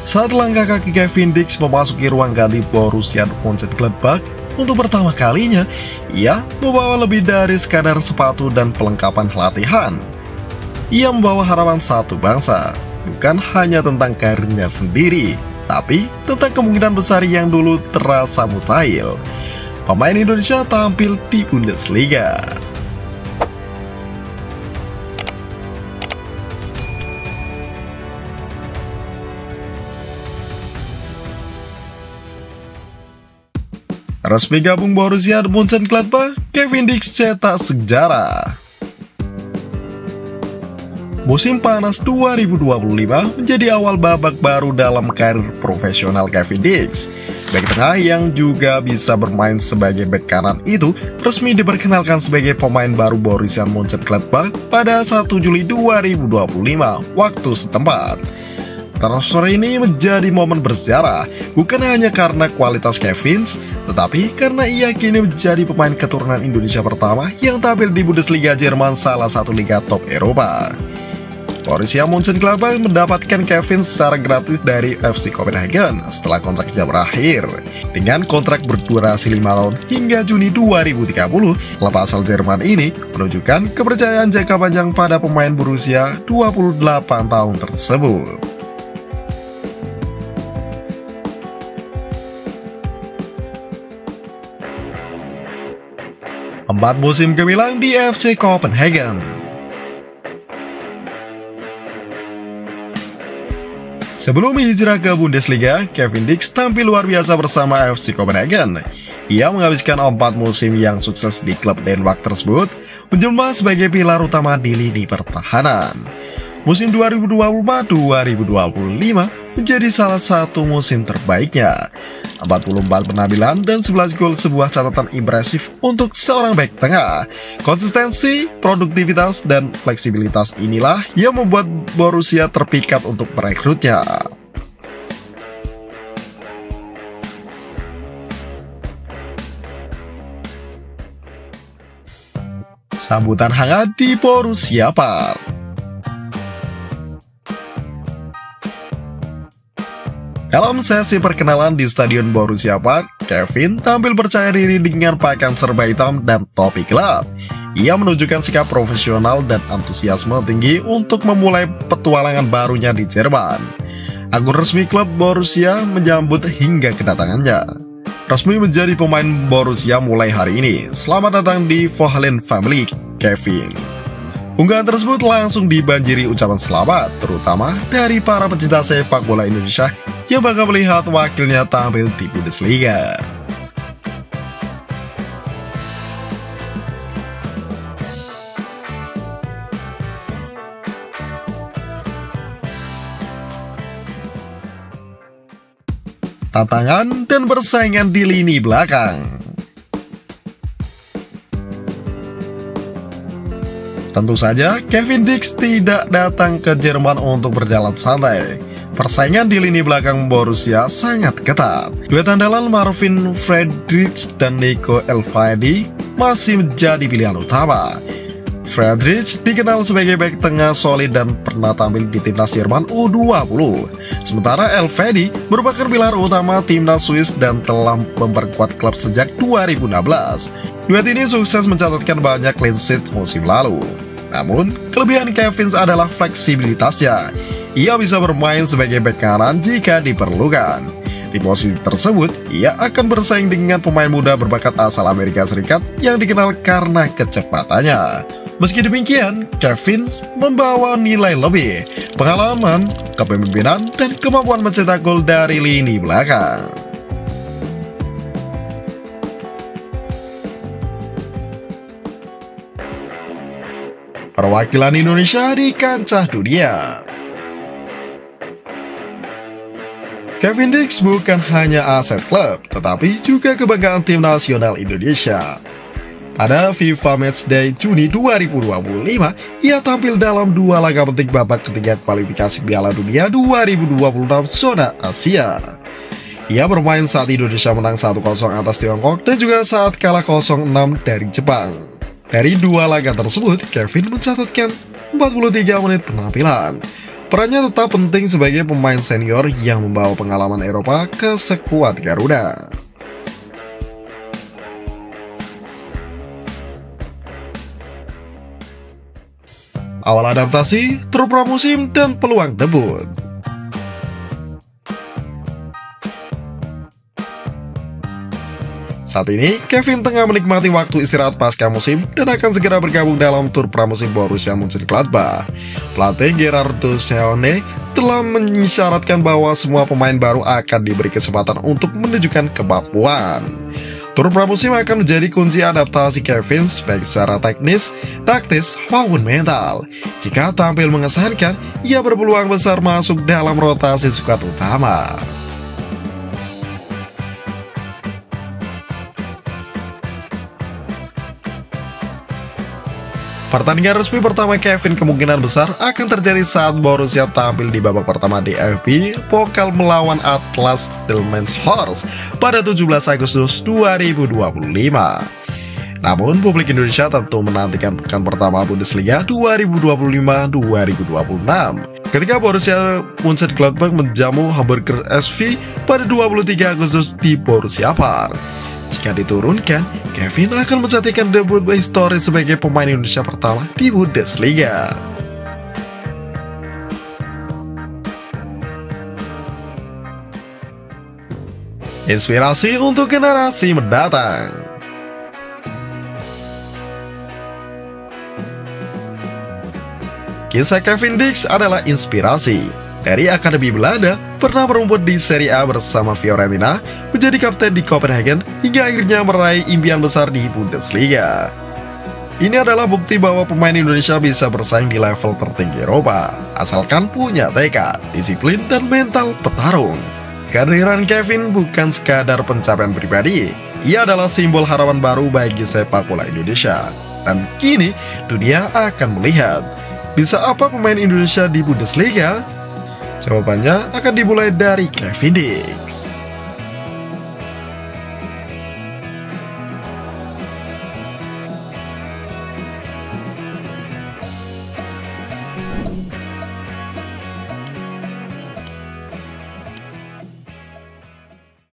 Saat langkah kaki Kevin Dix memasuki ruang ganti Borussia Mönchengladbach untuk pertama kalinya, ia membawa lebih dari sekadar sepatu dan pelengkapan latihan. Ia membawa harapan satu bangsa, bukan hanya tentang karirnya sendiri, tapi tentang kemungkinan besar yang dulu terasa mustahil. Pemain Indonesia tampil di Bundesliga. Resmi gabung Borussia Mönchengladbach, Kevin Dix cetak sejarah. Musim panas 2025 menjadi awal babak baru dalam karir profesional Kevin Dix. Bek tengah yang juga bisa bermain sebagai bek kanan itu resmi diperkenalkan sebagai pemain baru Borussia Mönchengladbach pada 1 Juli 2025 waktu setempat. Transfer ini menjadi momen bersejarah, bukan hanya karena kualitas Kevin, tetapi karena ia kini menjadi pemain keturunan Indonesia pertama yang tampil di Bundesliga Jerman, salah satu liga top Eropa. Borussia Mönchengladbach mendapatkan Kevin secara gratis dari FC Copenhagen setelah kontraknya berakhir. Dengan kontrak berdurasi 5 tahun hingga Juni 2030, klub asal Jerman ini menunjukkan kepercayaan jangka panjang pada pemain berusia 28 tahun tersebut. 4 musim gemilang di FC Copenhagen. Sebelum hijrah ke Bundesliga, Kevin Dix tampil luar biasa bersama FC Copenhagen. Ia menghabiskan 4 musim yang sukses di klub Denmark tersebut, menjelma sebagai pilar utama di lini pertahanan. Musim 2024-2025 menjadi salah satu musim terbaiknya. 44 penampilan dan 11 gol, sebuah catatan impresif untuk seorang bek tengah. Konsistensi, produktivitas, dan fleksibilitas inilah yang membuat Borussia terpikat untuk merekrutnya. Sambutan hangat di Borussia Park. Dalam sesi perkenalan di Stadion Borussia Park, Kevin tampil percaya diri dengan pakaian serba hitam dan topi gelap. Ia menunjukkan sikap profesional dan antusiasme tinggi untuk memulai petualangan barunya di Jerman. Akun resmi klub Borussia menyambut hingga kedatangannya. Resmi menjadi pemain Borussia mulai hari ini. Selamat datang di Vohlen Family, Kevin. Unggahan tersebut langsung dibanjiri ucapan selamat, terutama dari para pecinta sepak bola Indonesia yang bakal melihat wakilnya tampil di Bundesliga. Tantangan dan persaingan di lini belakang. Tentu saja, Kevin Dix tidak datang ke Jerman untuk berjalan santai. Persaingan di lini belakang Borussia sangat ketat. Duet andalan Marvin Friedrich dan Nico Elfriede masih menjadi pilihan utama. Friedrich dikenal sebagai bek tengah solid dan pernah tampil di timnas Jerman U20. Sementara Elfriede merupakan pilar utama timnas Swiss dan telah memperkuat klub sejak 2016. Duet ini sukses mencatatkan banyak clean sheet musim lalu. Namun, kelebihan Kevin adalah fleksibilitasnya. Ia bisa bermain sebagai bek kanan jika diperlukan. Di posisi tersebut, ia akan bersaing dengan pemain muda berbakat asal Amerika Serikat yang dikenal karena kecepatannya. Meski demikian, Kevin membawa nilai lebih, pengalaman, kepemimpinan, dan kemampuan mencetak gol dari lini belakang. Perwakilan Indonesia di kancah dunia. Kevin Dix bukan hanya aset klub, tetapi juga kebanggaan tim nasional Indonesia. Pada FIFA Matchday Juni 2025, ia tampil dalam 2 laga penting babak ketiga kualifikasi Piala Dunia 2026 zona Asia. Ia bermain saat Indonesia menang 1-0 atas Tiongkok dan juga saat kalah 0-6 dari Jepang. Dari 2 laga tersebut, Kevin mencatatkan 43 menit penampilan. Perannya tetap penting sebagai pemain senior yang membawa pengalaman Eropa ke skuad Garuda. Awal adaptasi, tur pramusim, dan peluang debut. Saat ini, Kevin tengah menikmati waktu istirahat pasca musim dan akan segera bergabung dalam tur pramusim Borussia Mönchengladbach. Pelatih Gerardo Seoane telah mengisyaratkan bahwa semua pemain baru akan diberi kesempatan untuk menunjukkan kemampuan. Tur pramusim akan menjadi kunci adaptasi Kevin baik secara teknis, taktis, maupun mental. Jika tampil mengesankan, ia berpeluang besar masuk dalam rotasi skuad utama. Pertandingan resmi pertama Kevin kemungkinan besar akan terjadi saat Borussia tampil di babak pertama DFB Pokal melawan Atlas Delmenshorst pada 17 Agustus 2025. Namun, publik Indonesia tentu menantikan pekan pertama Bundesliga 2025-2026 ketika Borussia Mönchengladbach menjamu Hamburger SV pada 23 Agustus di Borussia Park. Jika diturunkan, Kevin akan mencatatkan debut historis sebagai pemain Indonesia pertama di Bundesliga. Inspirasi untuk generasi mendatang. Kisah Kevin Dix adalah inspirasi. Dari Akademi Belanda, pernah merumput di Serie A bersama Fiorentina, menjadi kapten di Copenhagen, hingga akhirnya meraih impian besar di Bundesliga. Ini adalah bukti bahwa pemain Indonesia bisa bersaing di level tertinggi Eropa, asalkan punya tekad, disiplin, dan mental petarung. Kehadiran Kevin bukan sekadar pencapaian pribadi, ia adalah simbol harapan baru bagi sepak bola Indonesia. Dan kini, dunia akan melihat, bisa apa pemain Indonesia di Bundesliga? Jawabannya akan dimulai dari Kevin Dix.